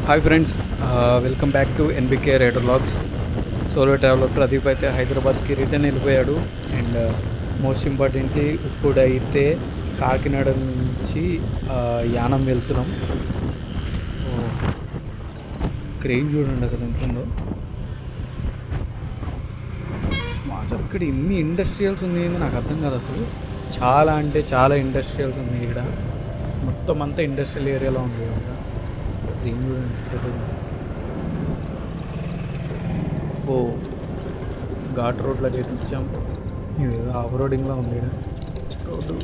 Hi friends, welcome back to NBK rider vlogs. Solo traveller Pradeep అయితే హైదరాబాద్కి return వెళ్ళిపోయాడు. And most importantly ఇప్పుడైతే కాకినాడ నుంచి యానం వెళ్తున్నాం. క్రెయిన్ చూడండి అసలు ఎంత ఉందో. అసలు ఇక్కడ ఇన్ని ఇండస్ట్రియల్స్ ఉన్నాయండి, నాకు అర్థం కాదు అసలు. చాలా అంటే చాలా ఇండస్ట్రియల్స్ ఉన్నాయి ఇక్కడ. మొత్తం అంతా ఇండస్ట్రియల్ ఏరియాలో ఉంది ఇదంతా. క్రెయిన్ చూడండి. ఓ ఘాట్ రోడ్లోకి అయితే వచ్చాము. ఇదేదో ఆఫ్ రోడింగ్లో ఉంది ఇక్కడ రోడ్డు.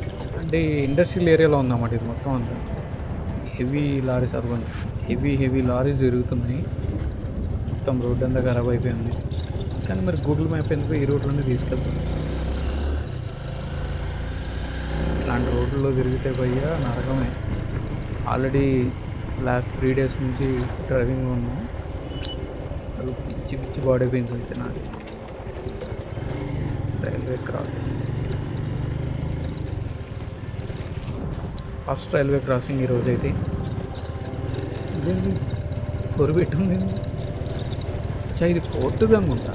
అంటే ఇండస్ట్రియల్ ఏరియాలో ఉందన్నమాట ఇది మొత్తం అంతా. హెవీ లారీస్ అదిగోండి, హెవీ లారీస్ జరుగుతున్నాయి. మొత్తం రోడ్డు అంతా ఖరాబ్ అయిపోయింది. కానీ మరి గూగుల్ మ్యాప్ ఎందుకు ఈ రోడ్లోనే తీసుకెళ్తుంది? ఇట్లాంటి రోడ్లలో తిరిగితే పోయ్యా నరకమే. ఆల్రెడీ లాస్ట్ 3 days నుంచి డ్రైవింగ్ ఉన్నాం. అసలు పిచ్చి బాడీ పెయిన్స్ అయితే నాకైతే. Railway crossing, first railway crossing ఈరోజు అయితే. ఇదేంటి కొరిపెట్టుంది? అచ్చా, ఇది పోర్టు అనుకుంటా.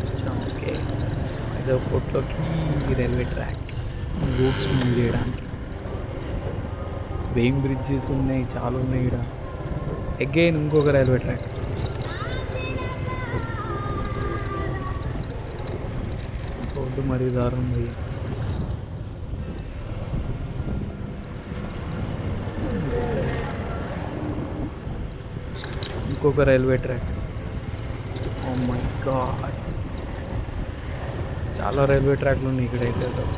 అచ్చా, ఓకే. వైజాగ్ పోర్ట్లోకి రైల్వే ట్రాక్ గూడ్స్ మూవ్ చేయడానికి. వెయింగ్ బ్రిడ్జెస్ ఉన్నాయి, చాలా ఉన్నాయి ఇక్కడ. అగైన్ ఇంకొక రైల్వే ట్రాక్. రోడ్డు మరీ దారుణం ఉంది. ఇంకొక railway track. Oh my god, చాలా రైల్వే ట్రాక్లు ఉన్నాయి ఇక్కడైతే అసలు.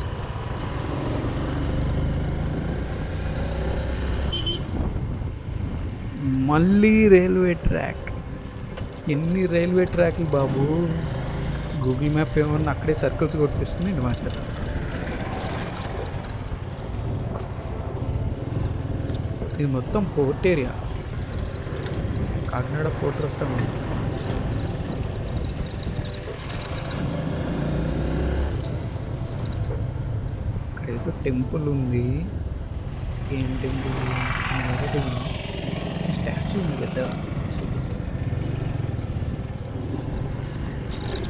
మళ్ళీ రైల్వే ట్రాక్. ఎన్ని రైల్వే ట్రాక్లు బాబు! గూగుల్ మ్యాప్ ఏమన్నా అక్కడే సర్కిల్స్ కొట్టిస్తుంది మా చేత. ఇది మొత్తం port area, Kakinada port trust ఉంది. ఇక్కడ ఏదో టెంపుల్ ఉంది. ఏం టెంపుల్? స్టాచ్యూ ఉంది పెద్ద. చూద్దాం,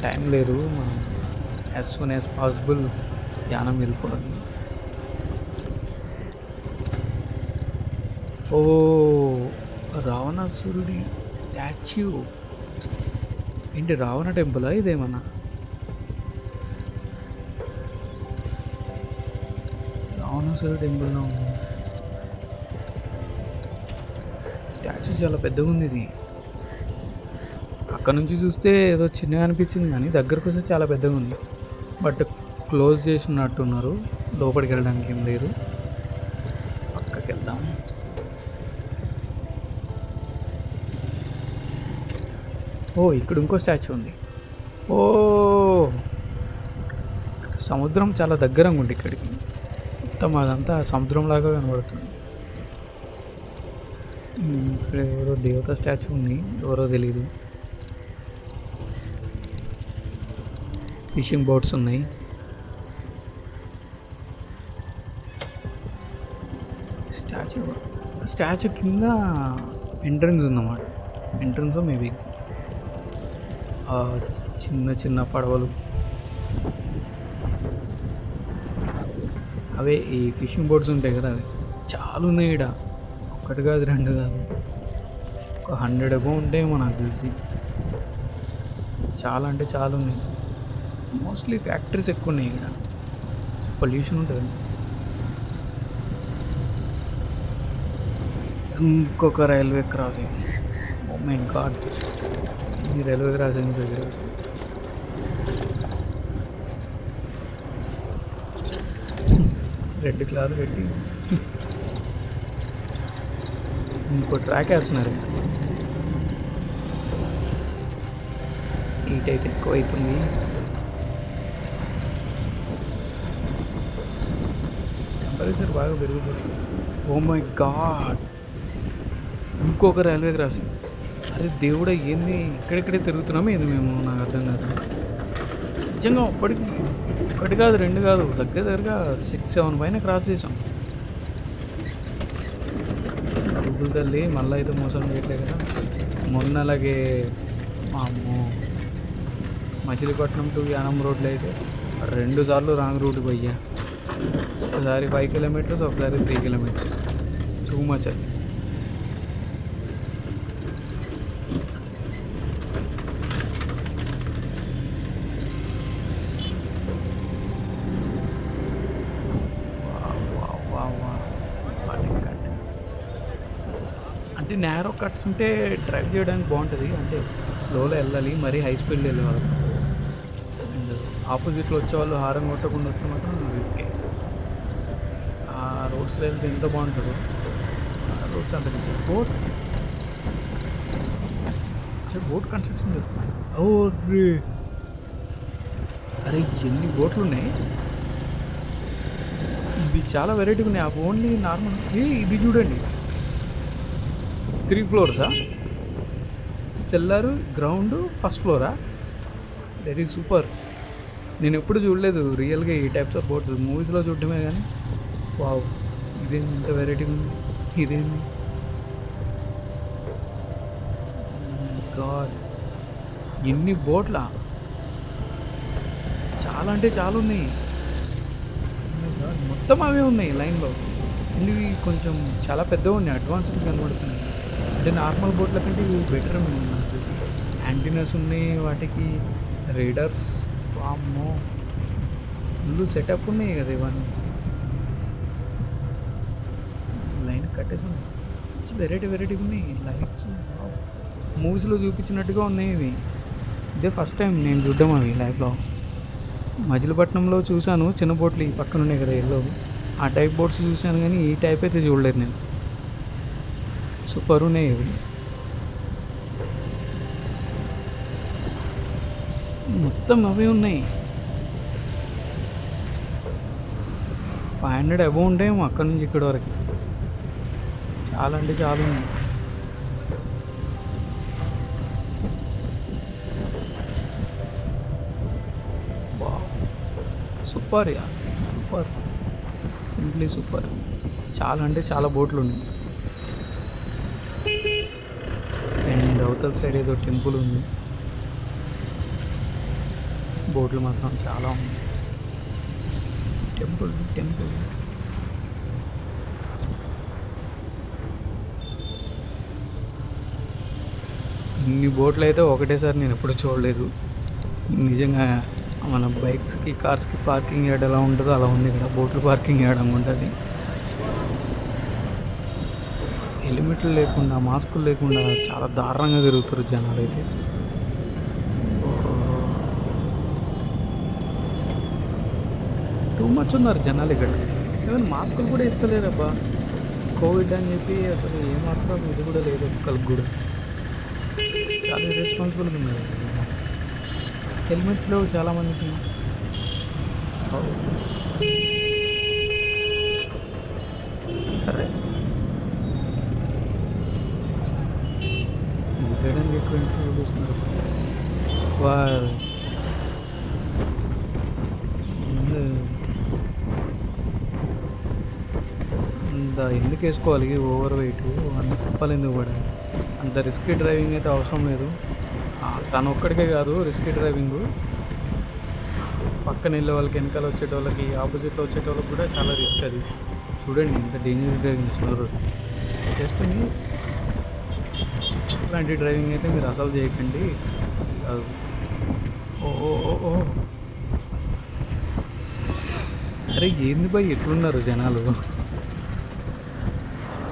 టైం లేదు, మనం as soon as possible Yanam వెళ్ళిపోవాలి. ఓ రావణాసురుడి స్టాచ్యూ ఏంటి? రావణ టెంపులా ఇదేమన్నా? రావణాసురుడి టెంపుల్లో ఉంది స్టాచ్యూ. చాలా పెద్దగా ఉంది ఇది. అక్కడ నుంచి చూస్తే ఏదో చిన్నగా అనిపించింది, కానీ దగ్గరకు వస్తే చాలా పెద్దగా ఉంది. బట్ క్లోజ్ చేసినట్టున్నారు, లోపలికి వెళ్ళడానికి ఏం లేదు. పక్కకి వెళ్దాం. ఓ ఇక్కడ ఇంకో స్టాచ్యూ ఉంది. ఓ సముద్రం చాలా దగ్గరగా ఉంది ఇక్కడికి. మొత్తం అదంతా సముద్రంలాగా కనబడుతుంది. ఇక్కడ ఎవరో దేవత స్టాచ్యూ ఉంది, ఎవరో తెలీదు. ఫిషింగ్ బోట్స్ ఉన్నాయి. స్టాచ్యూ కింద ఎంట్రన్స్ ఉందన్నమాట. ఎంట్రన్స్ మేబీ చిన్న పడవలు, అవే ఈ ఫిషింగ్ బోట్స్ ఉంటాయి కదా, అవి చాలా ఉన్నాయి ఇక్కడ. ఒకటి కాదు, రెండు కాదు, ఒక 100 అబో ఉంటాయేమో నాకు తెలిసి. చాలా అంటే చాలా ఉన్నాయి. మోస్ట్లీ ఫ్యాక్టరీస్ ఎక్కువ ఉన్నాయి ఇక్కడ, పొల్యూషన్ ఉంటుంది. ఇంకొక railway crossing. Oh my god, ఈ రైల్వే క్రాసింగ్స్ దగ్గర రెడ్ క్లాత్ పెట్టి ఇంకో ట్రాక్ వేస్తున్నారు. హీట్ అయితే ఎక్కువ అవుతుంది. టెంపరేచర్ బాగా పెరిగిపోతుంది. ఓ మై గాడ్, ఇంకొక రైల్వే క్రాసింగ్. అరే దేవుడా, ఏంది ఇక్కడెక్కడే తిరుగుతున్నామో ఏంది మేము? నాకు అర్థం కాదు నిజంగా. ఒకటి కాదు, రెండు కాదు, దగ్గరగా 6-7 పైన క్రాస్ చేసాం. బుల్బుల్ తల్లి మళ్ళీ అయితే మోసం చేయట్లేదు కదా. మొన్న అలాగే అమ్మో మచిలీపట్నం టు యానం రోడ్లో అయితే 2 సార్లు రాంగ్ రూట్ పోయ్యా. ఒకసారి 5 కిలోమీటర్స్, ఒకసారి 3 కిలోమీటర్స్. టూ మచ్ అది. కట్ అంటే నేరో కట్స్ ఉంటే డ్రైవ్ చేయడానికి బాగుంటుంది. అంటే స్లోలో వెళ్ళాలి, మరీ హై స్పీడ్లో వెళ్ళేవాళ్ళు. అండ్ ఆపోజిట్లో వచ్చేవాళ్ళు హారం కొట్టకుండా వస్తే మాత్రం రిస్కే. ఆ రోడ్స్లో వెళ్తే ఎంత బాగుంటుందో. ఆ రోడ్స్ అంత నిజం. బోట్ కన్స్ట్రక్షన్ ఓ రే, అరే ఎన్ని బోట్లు ఉన్నాయి. ఇవి చాలా వెరైటీగా ఉన్నాయి. అవి ఓన్లీ నార్మల్. ఇది చూడండి, 3 ఫ్లోర్సా? సెల్లర్, గ్రౌండ్, ఫస్ట్ ఫ్లోరా? Very super. నేను ఎప్పుడు చూడలేదు రియల్గా ఈ టైప్స్ ఆఫ్ బోట్స్. మూవీస్లో చూడటమే కానీ. వావ్, ఇదేంది ఇంత వెరైటీగా ఉంది. ఇదేంది గాడ్, ఎన్ని బోట్లా! చాలా అంటే చాలా ఉన్నాయి. మొత్తం అవే ఉన్నాయి లైన్లో. అండ్ ఇవి కొంచెం చాలా పెద్దగా ఉన్నాయి, అడ్వాన్స్డ్ కనబడుతున్నాయి. అంటే నార్మల్ బోట్ల కంటే ఇవి బెటర్ నాకు తెలిసి. యాంటీనాస్ ఉన్నాయి వాటికి, రేడర్స్, వామ్మో ఫుల్ సెటప్ ఉన్నాయి కదా ఇవన్నీ. లైన్ కట్టేసి ఉన్నాయి, వెరైటీగా ఉన్నాయి లైట్స్. మూవీస్లో చూపించినట్టుగా ఉన్నాయి ఇవి. ఇదే ఫస్ట్ టైం నేను చూడడం అవి లైవ్లో. మచిలీపట్నంలో చూశాను చిన్న బోట్లు, ఈ పక్కన ఉన్నాయి కదా ఎల్లో, ఆ టైప్ బోట్స్ చూశాను కానీ ఈ టైప్ అయితే చూడలేదు నేను. సూపర్ ఉన్నాయి ఇవి. మొత్తం అవే ఉన్నాయి. 500 అబౌవ్ ఉంటాయేమో అక్కడి నుంచి ఇక్కడి వరకు. చాలా అంటే చాలా ఉన్నాయి. Super yeah, super, simply super. చాలా అంటే చాలా బోట్లు ఉన్నాయి. అండ్ అవతల సైడ్ ఏదో టెంపుల్ ఉంది. బోట్లు మాత్రం చాలా ఉన్నాయి. టెంపుల్ ఇన్ని బోట్లు అయితే ఒకటేసారి నేను ఎప్పుడు చూడలేదు నిజంగా. మన బైక్స్కి, కార్స్కి పార్కింగ్ యార్డ్ ఎలా ఉంటుందో అలా ఉంది ఇక్కడ. బోట్లు పార్కింగ్ యార్డ్ ఉంటుంది. హెల్మెట్లు లేకుండా, మాస్కులు లేకుండా చాలా దారుణంగా తిరుగుతారు జనాలు అయితే. టూ మచ్ ఉన్నారు జనాలు ఇక్కడ. ఈవెన్ మాస్కులు కూడా ఇస్తలేరబ్బా, కోవిడ్ అని చెప్పి. అసలు ఏమాత్రం ఇది కూడా లేదు ఒక్కరికి కూడా. చాలా ఇర్రెస్పాన్సిబుల్గా ఉన్నారు జనాలు. హెల్మెట్స్ లేవు చాలామందికి. అరే గుద్దడానికి ఎక్కువ ఇంట్రెస్ట్ చూపిస్తున్నారు. అంత ఎందుకు వేసుకోవాలి ఓవర్ వెయిట్, అంత తిప్పాలి ఎందుకు కూడా. అంత రిస్కీ డ్రైవింగ్ అయితే అవసరం లేదు. తను ఒక్కడికే కాదు రిస్కీ డ్రైవింగ్, పక్కన వెళ్ళే వాళ్ళకి, వెనకాల వచ్చేటోళ్ళకి, ఆపోజిట్లో వచ్చేటోళ్ళకి కూడా చాలా రిస్క్ అది. చూడండి ఎంత డేంజరస్ డ్రైవింగ్ చేస్తున్నారు. జస్ట్ మీన్స్ ఇట్లాంటి డ్రైవింగ్ అయితే మీరు అసలు చేయకండి. కాదు. ఓ ఓ అరే ఏంది భయ్ ఎట్లున్నారు జనాలు,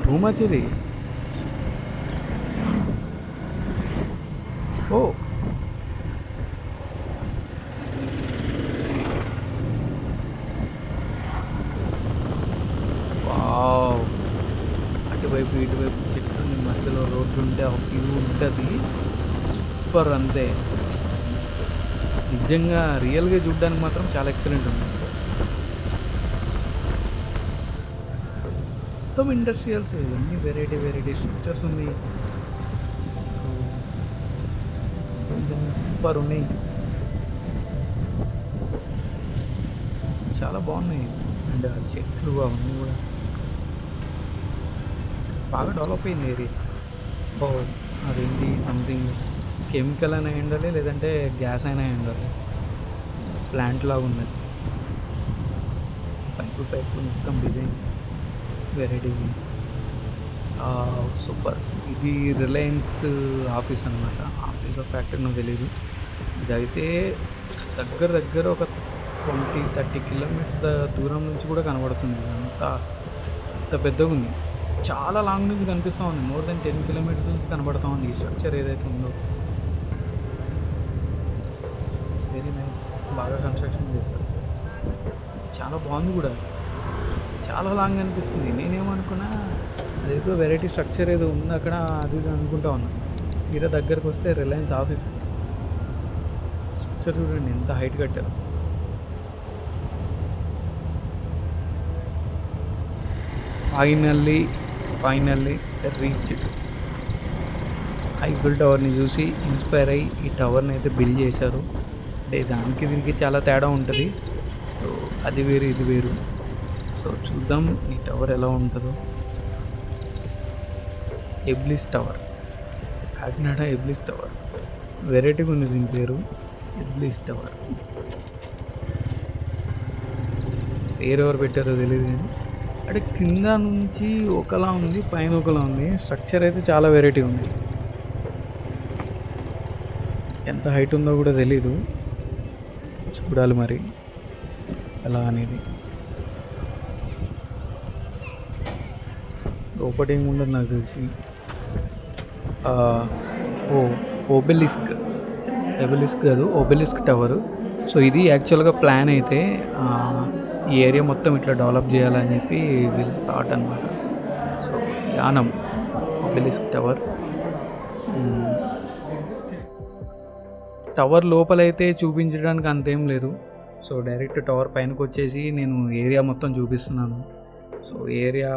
టూ మచ్ ఇది. ఓ వావ్, అటువైపు ఇటువైపు చెట్లు, మధ్యలో రోడ్డు ఉంటే ఆ వ్యూ ఉంటుంది. సూపర్ అంతే. నిజంగా రియల్గా చూడడానికి మాత్రం చాలా ఎక్సలెంట్ ఉంది. మొత్తం ఇండస్ట్రియల్స్, అన్ని వెరైటీ స్ట్రక్చర్స్ ఉంది. సూపర్ ఉన్నాయి, చాలా బాగున్నాయి. అండ్ ఆ చెట్లు అవన్నీ కూడా బాగా డెవలప్ అయింది ఏరియా. ఓ అదేంటి సంథింగ్ కెమికల్ అయినా అయి ఉండాలి, లేదంటే గ్యాస్ అయినా అయి ఉండాలి. ప్లాంట్ లాగా ఉన్నది. పైపులు పైపులు మొత్తం డిజైన్ వెరైటీగా ఉంది. సూపర్. ఇది రిలయన్స్ ఆఫీస్ అనమాట. ఆఫీస్ ఆఫ్ ఫ్యాక్టరీ నాకు తెలీదు. ఇదైతే దగ్గర దగ్గర ఒక 20-30 కిలోమీటర్స్ దూరం నుంచి కూడా కనబడుతుంది. అంత అంత పెద్దగా ఉంది. చాలా లాంగ్ నుంచి కనిపిస్తూ ఉంది. మోర్ దెన్ 10 కిలోమీటర్స్ నుంచి కనబడతా ఉంది ఈ స్ట్రక్చర్ ఏదైతే ఉందో. Very nice. బాగా కన్స్ట్రక్షన్ చేశారు. చాలా బాగుంది కూడా. చాలా లాంగ్ అనిపిస్తుంది. నేనేమనుకున్నా అదేదో వెరైటీ స్ట్రక్చర్ ఏదో ఉంది అక్కడ, అది ఇది అనుకుంటా ఉన్నా. తీరా దగ్గరకు వస్తే రిలయన్స్ ఆఫీస్. స్ట్రక్చర్ చూడండి ఎంత హైట్ కట్టారు. Finally reached. ఐఫిల్ టవర్ని చూసి ఇన్స్పైర్ అయ్యి ఈ టవర్ని అయితే బిల్డ్ చేశారు. అంటే దానికి దీనికి చాలా తేడా ఉంటుంది. సో అది వేరు ఇది వేరు. సో చూద్దాం ఈ టవర్ ఎలా ఉంటుందో. ఎబ్లిస్ టవర్, కాకినాడ ఎబ్లిస్ టవర్. వెరైటీగా ఉంది దీని పేరు, ఎబ్లిస్ టవర్. పేరు ఎవరు పెట్టారో తెలియదు కానీ అంటే కింద నుంచి ఒకలా ఉంది, పైన ఒకలా ఉంది. స్ట్రక్చర్ అయితే చాలా వెరైటీ ఉంది. ఎంత హైట్ ఉందో కూడా తెలీదు. చూడాలి మరి ఎలా అనేది. లోపల ఏముండదు నాకు తెలిసి. ఓ ఒబెలిస్క్ కాదు, ఒబెలిస్క్ టవర్. సో ఇది యాక్చువల్గా ప్లాన్ అయితే ఈ ఏరియా మొత్తం ఇట్లా డెవలప్ చేయాలని చెప్పి వీళ్ళ థాట్ అనమాట. So Yanam obelisk tower. Tower లోపలైతే చూపించడానికి అంతేం లేదు. సో డైరెక్ట్ టవర్ పైనకి వచ్చేసి నేను ఏరియా మొత్తం చూపిస్తున్నాను. సో ఏరియా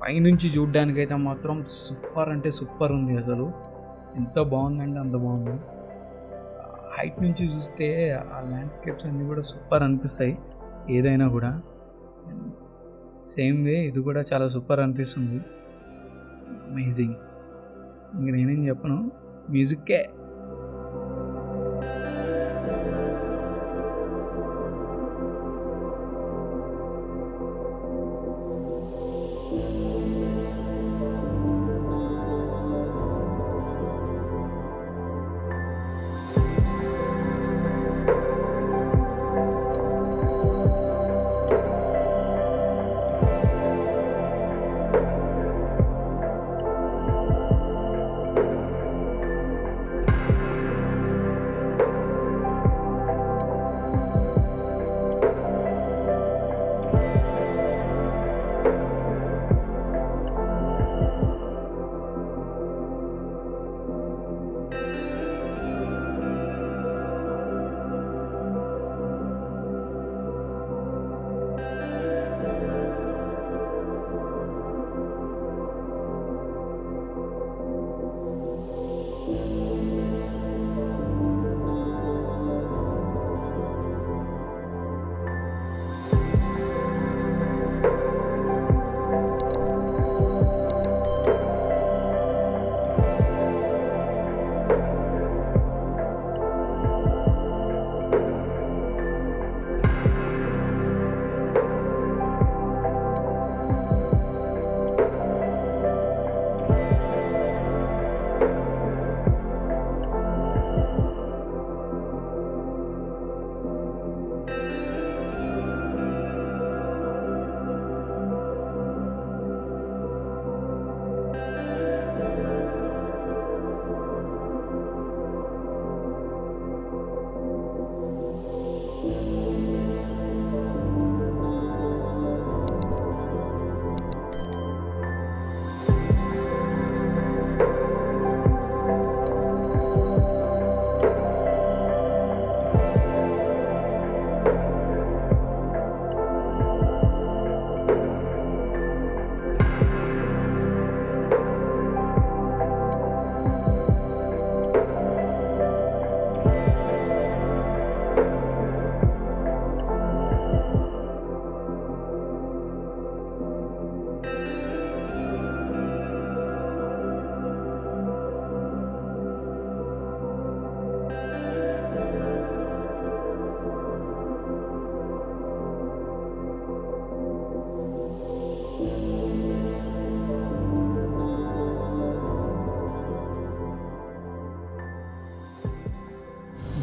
పైనుంచి చూడ్డానికైతే మాత్రం సూపర్ అంటే సూపర్ ఉంది. అసలు ఎంత బాగుందంటే అంత బాగుంది. హైట్ నుంచి చూస్తే ఆ ల్యాండ్స్కేప్స్ అన్నీ కూడా సూపర్ అనిపిస్తాయి. ఏదైనా కూడా సేమ్ వే ఇది కూడా చాలా సూపర్ అనిపిస్తుంది. అమేజింగ్. ఇంక నేనేం చెప్పను, మ్యూజిక్కే.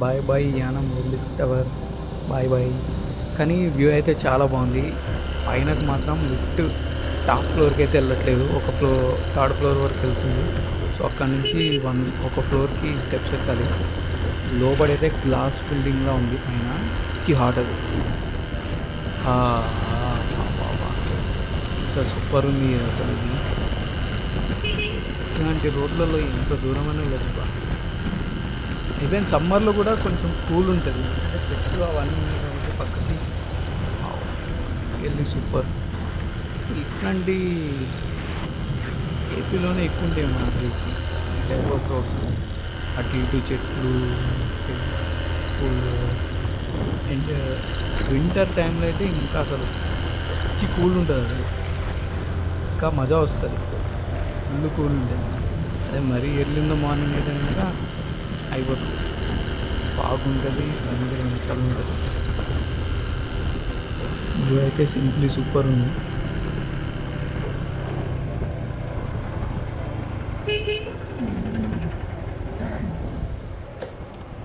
Bye bye Yanam obelisk tower, bye bye. కానీ వ్యూ అయితే చాలా బాగుంది. పైనకు మాత్రం లిఫ్ట్ టాప్ ఫ్లోర్కి అయితే వెళ్ళట్లేదు, ఒక ఫ్లోర్ థర్డ్ ఫ్లోర్ వరకు వెళ్తుంది. సో అక్కడ నుంచి ఒక ఫ్లోర్కి స్టెప్స్ ఎక్కాలి. లోపడైతే గ్లాస్ బిల్డింగ్లా ఉంది, పైన మంచి హాట్ అది. ఆ, బాబా ఎంత సూపర్ ఉంది అసలు ఇది. ఇట్లాంటి రోడ్లలో ఎంత దూరమైన వెళ్ళచ్చు బా. ఈవెన్ సమ్మర్లో కూడా కొంచెం కూల్ ఉంటుంది, అంటే చెట్లు అవన్నీ ఉంటే పక్కకి. Really super. ఇట్లాంటి ఏపీలోనే ఎక్కువ ఉంటాయి మనకు తెలిసి ఈ టైప్ ఆఫ్ రోడ్స్. అటు ఇటు చెట్లు, కూల్. అండ్ వింటర్ టైంలో అయితే ఇంకా అసలు మంచి కూల్ ఉంటుంది, అసలు ఇంకా మజా వస్తుంది, ఫుల్ కూల్ ఉంటుంది. అదే మరీ ఎర్లీ ఇన్ ద మార్నింగ్ అయితే కనుక అయిపోతుంది, ఫాగ్ ఉంటుంది, భయంకరమైన చలి ఉంటుంది. ఇది అయితే సింప్లీ సూపర్ ఉంది.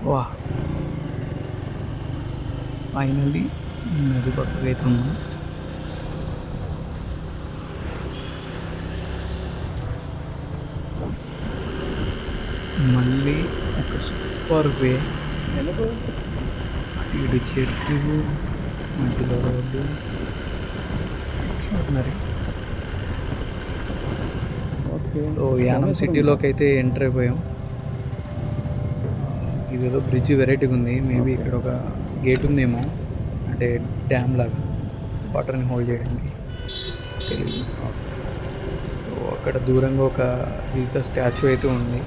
వా, ఫైనల్లీ నది పక్కకి అయితే ఉన్నాం. మళ్ళీ ఒక సూపర్ వే, అటు ఇటు చెట్లు, మధ్యలో రోడ్డు, ఎక్స్ట్రాడినరీ. సో యానం సిటీలోకి అయితే ఎంటర్ అయిపోయాం. ఇదేదో బ్రిడ్జ్ వెరైటీగా ఉంది, మేబీ ఇక్కడ ఒక గేట్ ఉందేమో, అంటే డ్యామ్ లాగా వాటర్ని హోల్డ్ చేయడానికి, తెలియదు. సో అక్కడ దూరంగా ఒక జీసస్ స్టాచ్యూ అయితే ఉంది.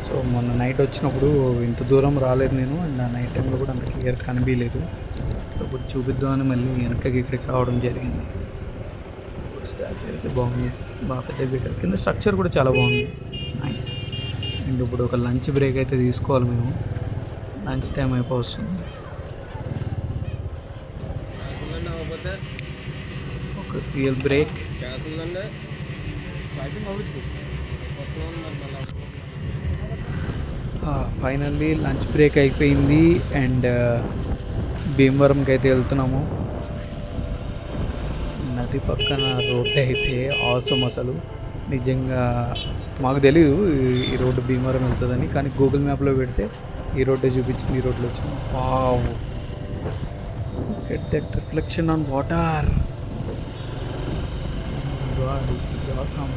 సో మొన్న నైట్ వచ్చినప్పుడు ఇంత దూరం రాలేదు నేను, అండ్ ఆ నైట్ టైంలో కూడా అంత క్లియర్ కనిపించలేదు. సో ఇప్పుడు చూపిద్దామని మళ్ళీ వెనకకి ఇక్కడికి రావడం జరిగింది. స్టాచ్యూ అయితే బాగుంది, బాగా పెద్ద గేట్, కింద స్ట్రక్చర్ కూడా చాలా బాగుంది, నైస్. అండ్ ఇప్పుడు ఒక లంచ్ బ్రేక్ అయితే తీసుకోవాలి మేము, లంచ్ టైం అయిపోతుంది. ఒక real break. Finally lunch break అయిపోయింది, అండ్ భీమవరంకి అయితే వెళ్తున్నాము. నది పక్కన రోడ్డు అయితే ఆసమ్, అసలు నిజంగా మాకు తెలీదు ఈ రోడ్డు భీమవరం వెళ్తుందని, కానీ గూగుల్ మ్యాప్లో పెడితే ఈ రోడ్డే చూపించింది, ఈ రోడ్లో వచ్చింది. Wow, get that reflection on water, God it is awesome.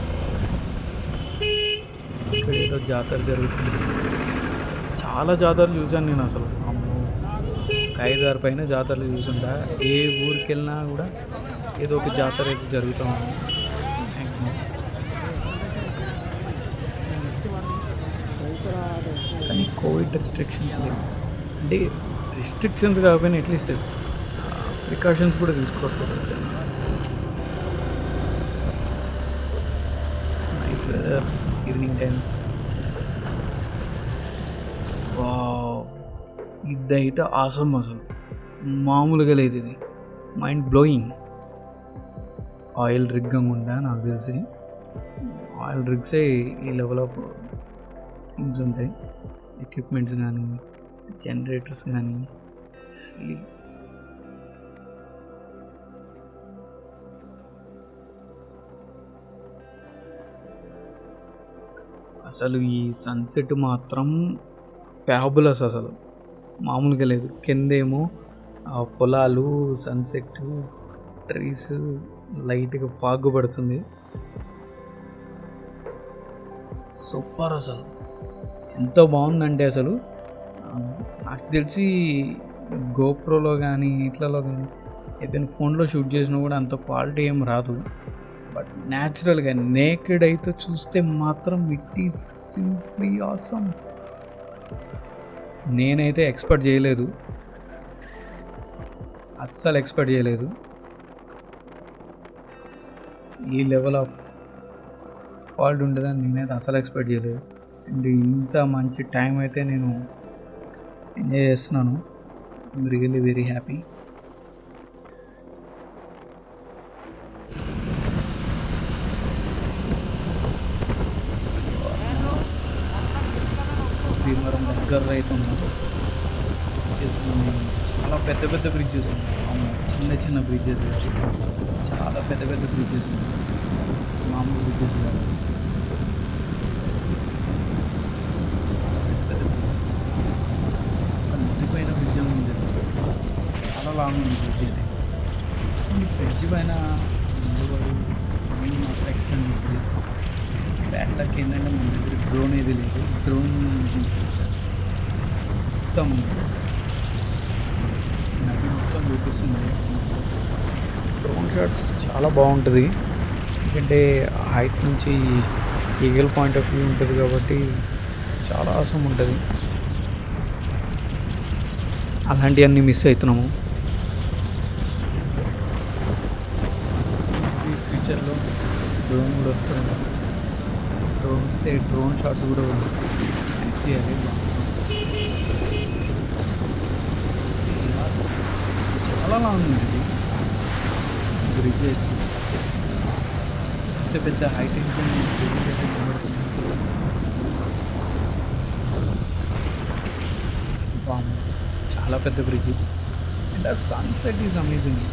ఇక్కడ ఏదో జాతర జరుగుతుంది, చాలా జాతరలు చూశాను నేను అసలు. అమ్మో, 5-6 పైన జాతరలు చూసుంటా. ఏ ఊరికి వెళ్ళినా కూడా ఏదో ఒక జాతర అయితే జరుగుతూ ఉంది మ్యాక్సిమం. కానీ కోవిడ్ రెస్ట్రిక్షన్స్ లేవు, అంటే రిస్ట్రిక్షన్స్ కాకపోయినా అట్లీస్ట్ ప్రికాషన్స్ కూడా తీసుకోవట్లేదు వచ్చాను. Nice weather, evening time. Wow, ఇదైతే ఆసమ్, అసలు మామూలుగా లేదు, ఇది మైండ్ బ్లోయింగ్. ఆయిల్ రిగ్ ఉందా నాకు తెలిసి, ఆయిల్ రిగ్సే ఈ లెవెల్ ఆఫ్ థింగ్స్ ఉంటాయి, ఎక్విప్మెంట్స్ కానీ జనరేటర్స్ కానీ. అసలు ఈ సన్సెట్ మాత్రం ఫ్యాబులస్, అసలు మామూలుగా లేదు. కిందేమో ఆ పొలాలు, సన్సెట్, ట్రీస్, లైట్గా ఫాగ్ పడుతుంది, సూపర్. అసలు ఎంత బాగుందంటే అసలు నాకు తెలిసి గోప్రోలో కానీ ఇట్లలో కానీ ఏదైనా ఫోన్లో షూట్ చేసినా కూడా అంత క్వాలిటీ ఏం రాదు. బట్ న్యాచురల్గా నేకెడ్ అయితే చూస్తే మాత్రం ఇట్ ఈస్ సింప్లీ ఆసమ్. నేనైతే ఎక్స్పెక్ట్ చేయలేదు, అస్సలు ఎక్స్పెక్ట్ చేయలేదు ఈ లెవెల్ ఆఫ్ క్వాలిటీ ఉంటుందని నేనైతే అసలు ఎక్స్పెక్ట్ చేయలేదు. అండ్ ఇంత మంచి టైం అయితే నేను ఎంజాయ్ చేస్తున్నాను, రియల్లీ వెరీ హ్యాపీ. భీమవరం దగ్గరలో అయితే ఉన్నాం, బ్రిడ్జెస్ ఉన్నాయి, చాలా పెద్ద పెద్ద బ్రిడ్జెస్ ఉన్నాయి. చిన్న చిన్న బ్రిడ్జెస్ కాదు, చాలా పెద్ద పెద్ద బ్రిడ్జెస్ ఉన్నాయి, మామూలు బ్రిడ్జెస్ కాదు, చాలా పెద్ద పెద్ద బ్రిడ్జెస్. ఒక నది పైన బ్రిడ్జ్ ఉంది, చాలా లాంగ్ ఉంది బ్రిడ్జ్ అయితే. ఈ బ్రిడ్జ్ పైన నిలబడి వ్యూ మాత్రం ఎక్సలెంట్ ఉంటుంది. బ్యాడ్ లక్ ఏంటంటే మన దగ్గర డ్రోన్ ఏది లేదు. డ్రోన్ మొత్తం నది మొత్తం చూపిస్తుంది. డ్రోన్ షాట్స్ చాలా బాగుంటుంది, ఎందుకంటే హైట్ నుంచి ఈగల్ పాయింట్ ఆఫ్ వ్యూ ఉంటుంది కాబట్టి చాలా అవసరం ఉంటుంది. అలాంటివన్నీ మిస్ అవుతున్నాము. ఫ్యూచర్లో డ్రోన్ కూడా వస్తుంది. డ్రోన్ వస్తే డ్రోన్ షాట్స్ కూడా యాడ్ చేయాలి బ్లాగ్స్లో. చాలా లాంగ్ ఉంది ఇది బ్రిడ్జ్ అయితే. పెద్ద పెద్ద హై టెన్షన్ బ్రిడ్జ్ అయితే కనబడుతుంది. చాలా పెద్ద బ్రిడ్జ్ అండ్ ఆ sunset is amazing.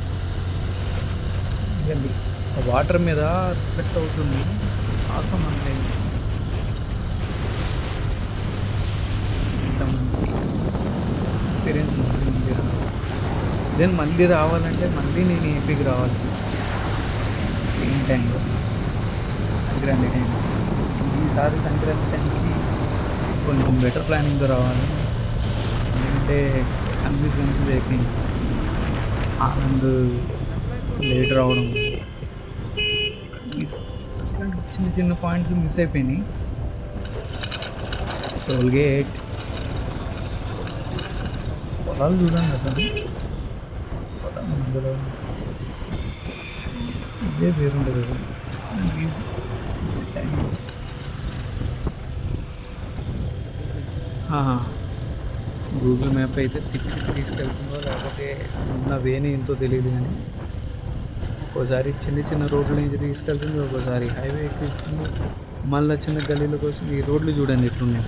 Really water మీద రిఫ్లెక్ట్ అవుతుంది, ఆసం. అంటే ఇంత మంచి ఎక్స్పీరియన్స్ మళ్ళీ రావాలి. దెన్ మళ్ళీ రావాలంటే మళ్ళీ నేను ఏపీకి రావాలి సేమ్ టైంలో, సంక్రాంతి టైం. ఈసారి సంక్రాంతి టైంకి కొంచెం బెటర్ ప్లానింగ్తో రావాలి, ఎందుకంటే కన్ఫ్యూజ్ అయిపోయింది. ఆనంద్ లేట్ రావడం, అట్లాంటి చిన్న చిన్న పాయింట్స్ మిస్ అయిపోయినాయి. టోల్గేట్ పొలాలు చూడండి అసలు, పొలం అందులో ఇదే వేరుంటుంది అసలు. సన్సెట్ టైం గూగుల్ మ్యాప్ అయితే తిప్పి తీసుకెళ్తుందో లేకపోతే ఉన్న వేని ఎంతో తెలియదు, కానీ ఒక్కోసారి చిన్న చిన్న రోడ్ల నుంచి తీసుకెళ్తుంది, ఒక్కోసారి హైవే ఎక్కిస్తుంది, మళ్ళీ చిన్న గల్లీల కోసం. ఈ రోడ్లు చూడండి ఎట్లున్నాయి.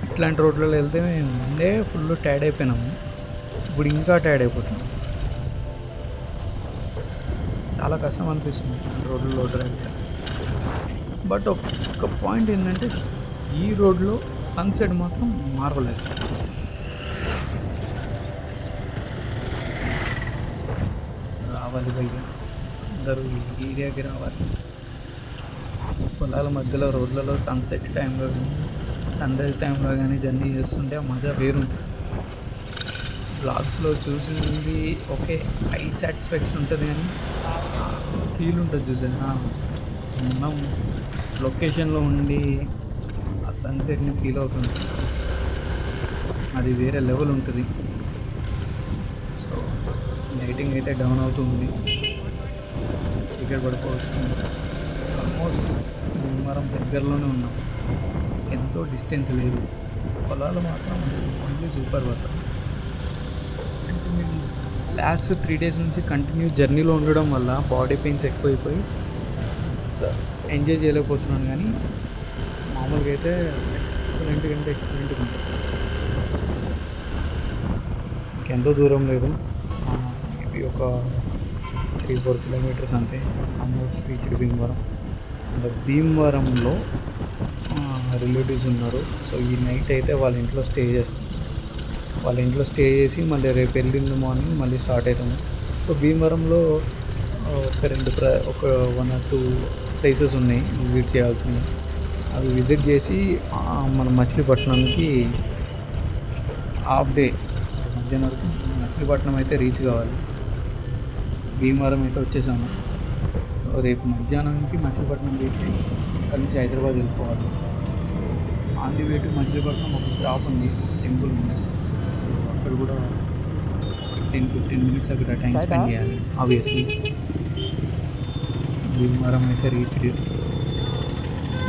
ఇట్లాంటి రోడ్లలో వెళ్తే మేము ముందే ఫుల్ టైర్డ్ అయిపోయినాము, ఇప్పుడు ఇంకా టైర్డ్ అయిపోతున్నాం. చాలా కష్టం అనిపిస్తుంది ఇట్లాంటి రోడ్లలో డ్రైవ్ చేయాలి. బట్ ఒక్క పాయింట్ ఏంటంటే ఈ రోడ్లో సన్సెట్ మాత్రం మార్వలెస్. రావాలి భయ్య, అందరూ ఈ ఏరియాకి రావాలి. పొలాల మధ్యలో రోడ్లలో సన్సెట్ టైంలో కానీ సన్ రైజ్ టైంలో కానీ జర్నీ చేస్తుంటే ఆ మజా వేరుంటుంది. బ్లాగ్స్లో చూసింది ఓకే, ఐ సాటిస్ఫాక్షన్ ఉంటుంది, కానీ ఫీల్ ఉంటుంది చూసారా, మనం లొకేషన్లో ఉండి ఆ సన్సెట్ని ఫీల్ అవుతుంది, అది వేరే లెవెల్ ఉంటుంది. సో లైటింగ్ అయితే డౌన్ అవుతుంది, చీకటి పడిపోతుంది. ఆల్మోస్ట్ భీమవరం దగ్గరలోనే ఉన్నాం, ఎంతో డిస్టెన్స్ లేదు. పొలాలు మాత్రం అసలు సూపర్ అసలు. అంటే మేము లాస్ట్ 3 days నుంచి కంటిన్యూ జర్నీలో ఉండడం వల్ల బాడీ పెయిన్స్ ఎక్కువైపోయి ఎంజాయ్ చేయలేకపోతున్నాను, కానీ మామూలుగా అయితే ఎక్సలెంట్గా ఉంటుంది. ఇంకెంతో దూరం లేదు, మేబీ ఒక 3-4 kilometers అంతే, ఆల్మోస్ట్ రీచ్డ్ భీమవరం. అండ్ భీమవరంలో రిలేటివ్స్ ఉన్నారు. సో ఈ నైట్ అయితే వాళ్ళ ఇంట్లో స్టే చేస్తాం. వాళ్ళ ఇంట్లో స్టే చేసి మళ్ళీ రేపు ఎల్లుండి మార్నింగ్ మళ్ళీ స్టార్ట్ అవుతాము. సో భీమవరంలో ఒక 1 or 2 ప్లేసెస్ ఉన్నాయి విజిట్ చేయాల్సినవి. అవి విజిట్ చేసి మన మచిలీపట్నంకి హాఫ్ డే మధ్యాహ్నం వరకు మచిలీపట్నం అయితే రీచ్ కావాలి. భీమవరం అయితే వచ్చేసాము. రేపు మధ్యాహ్నానికి మచిలీపట్నం రీచ్ అయ్యి అక్కడి నుంచి హైదరాబాద్ వెళ్ళిపోవాలి. So on the way to Machilipatnam ఒక స్టాప్ ఉంది, టెంపుల్ ఉంది. సో అక్కడ కూడా 10-15 minutes అక్కడ టైం స్పెండ్ చేయాలి ఆబ్వియస్లీ. భీమవరం అయితే రీచ్డ్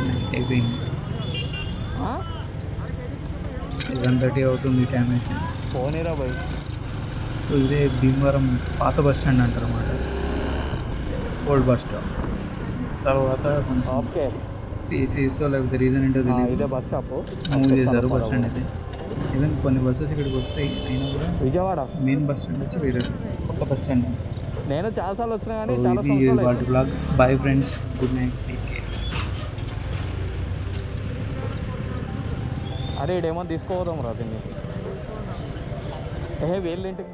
నైట్ అయిపోయింది, 7:30 అవుతుంది టైం అయితే. సో ఇదే భీమవరం పాత బస్ స్టాండ్ అంటారు అన్నమాట, ఓల్డ్ బస్ స్టాప్. తర్వాత కొంచెం స్పేసెస్ లేకపోతే రీజన్ ఏంటో తెలియదు మూవ్ చేశారు బస్ స్టాండ్ అయితే. ఈవెన్ కొన్ని బస్సెస్ ఇక్కడికి వస్తాయి అయినా కూడా విజయవాడ మెయిన్ బస్ స్టాండ్ వచ్చి వేరే కొత్త బస్ స్టాండ్. నేను చాలాసార్లు వచ్చినా సో కానీ చాలా ఇది సంవత్సరాలు వాటి blog. Bye friends, good night, take care. అరే ఇడేమో తీసుకోదాం రా దీన్ని. వీళ్ళ ఇంటికి